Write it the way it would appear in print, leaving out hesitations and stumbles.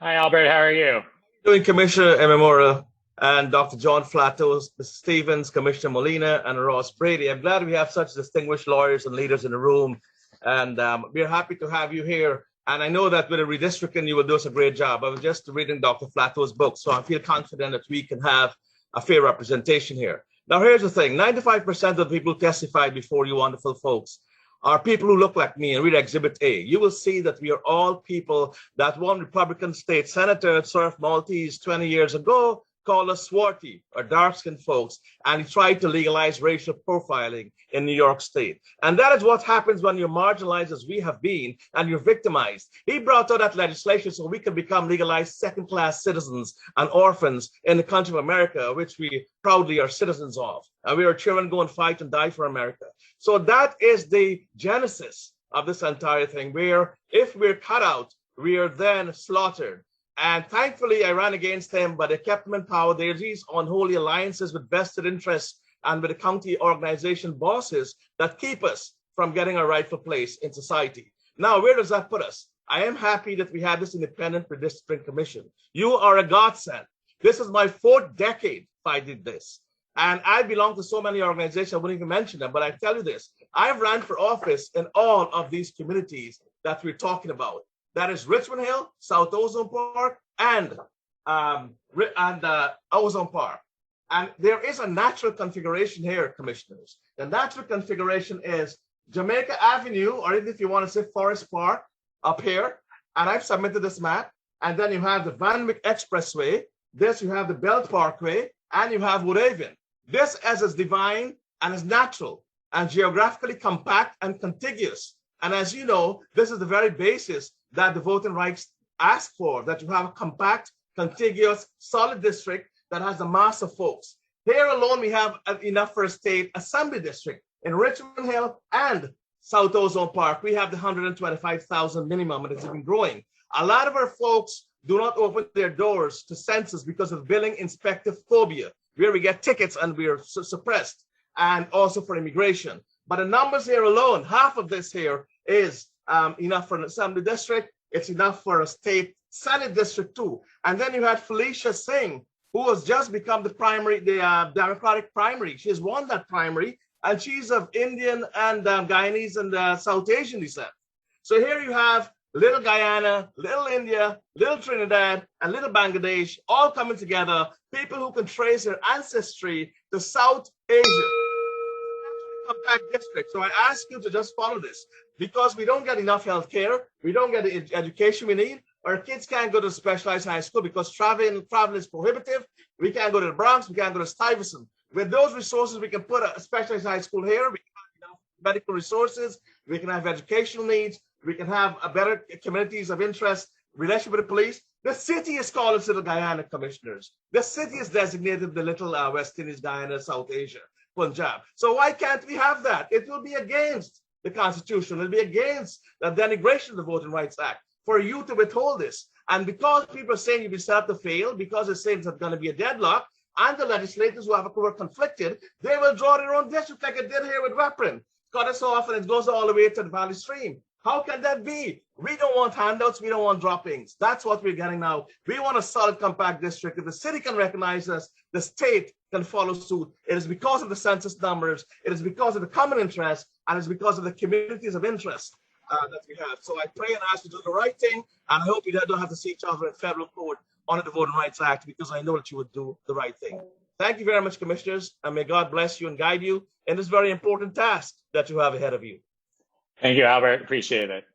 Hi, Albert. How are you? Doing Commissioner Memorial and Dr. John Flatto, Mr. Stevens, Commissioner Molina, and Ross Brady. I'm glad we have such distinguished lawyers and leaders in the room, and we're happy to have you here. And I know that with a redistricting, you will do us a great job. I was just reading Dr. Flatto's book, so I feel confident that we can have a fair representation here. Now, here's the thing. 95% of the people who testified before you wonderful folks are people who look like me and read Exhibit A. You will see that we are all people that one Republican state senator, Surf Maltese, 20 years ago, called us swarthy or dark-skinned folks, and he tried to legalize racial profiling in New York State. And that is what happens when you're marginalized, as we have been, and you're victimized. He brought out that legislation so we can become legalized second-class citizens and orphans in the country of America, which we proudly are citizens of. And we are children go and fight and die for America. So that is the genesis of this entire thing, where if we're cut out, we are then slaughtered. And thankfully, I ran against him, but I kept him in power. There's these unholy alliances with vested interests and with the county organization bosses that keep us from getting our rightful place in society. Now, where does that put us? I am happy that we have this independent redistricting commission. You are a godsend. This is my 4th decade I did this. And I belong to so many organizations, I wouldn't even mention them, but I tell you this, I've ran for office in all of these communities that we're talking about. That is Richmond Hill, South Ozone Park, and Ozone Park. And there is a natural configuration here, commissioners. The natural configuration is Jamaica Avenue, or even if you want to say Forest Park, up here. And I've submitted this map. And then you have the Van Wyck Expressway. This, you have the Belt Parkway, and you have Woodhaven. This is divine and is natural and geographically compact and contiguous. And as you know, this is the very basis that the voting rights ask for, that you have a compact, contiguous, solid district that has a mass of folks. Here alone, we have enough for a state assembly district. In Richmond Hill and South Ozone Park, we have the 125,000 minimum, and it's been growing. A lot of our folks do not open their doors to census because of billing inspector phobia, where we get tickets and we are suppressed, and also for immigration. But the numbers here alone, half of this here is enough for an assembly district. It's enough for a state senate district too. And then you had Felicia Singh, who has just become the Democratic primary. She has won that primary, and she's of Indian and Guyanese and South Asian descent. So here you have Little Guyana, Little India, Little Trinidad, and Little Bangladesh all coming together, people who can trace their ancestry to South Asia. Compact district. So I ask you to just follow this, because we don't get enough health care, we don't get the education we need. Our kids can't go to specialized high school because travel is prohibitive. We can't go to the Bronx, we can't go to Stuyvesant. With those resources, we can put a specialized high school here, we can have enough medical resources, we can have educational needs, we can have a better communities of interest, relationship with the police. The city is called its Little Guyana, commissioners. The city is designated the Little West Indies, Guyana, South Asia, Punjab. So why can't we have that? It will be against the Constitution. It'll be against the denigration of the Voting Rights Act for you to withhold this. And because people are saying you'll be set up to fail, because they're saying it's going to be a deadlock, and the legislators who are conflicted, they will draw their own district like it did here with Weapon. Cut us off and it goes all the way to the Valley Stream. How can that be? We don't want handouts. We don't want droppings. That's what we're getting now. We want a solid compact district. If the city can recognize us, the state can follow suit. It is because of the census numbers. It is because of the common interest, and it's because of the communities of interest that we have. So I pray and ask you to do the right thing, and I hope you don't have to see each other in federal court under the Voting Rights Act, because I know that you would do the right thing. Thank you very much, commissioners, and may God bless you and guide you in this very important task that you have ahead of you. Thank you, Albert. Appreciate it.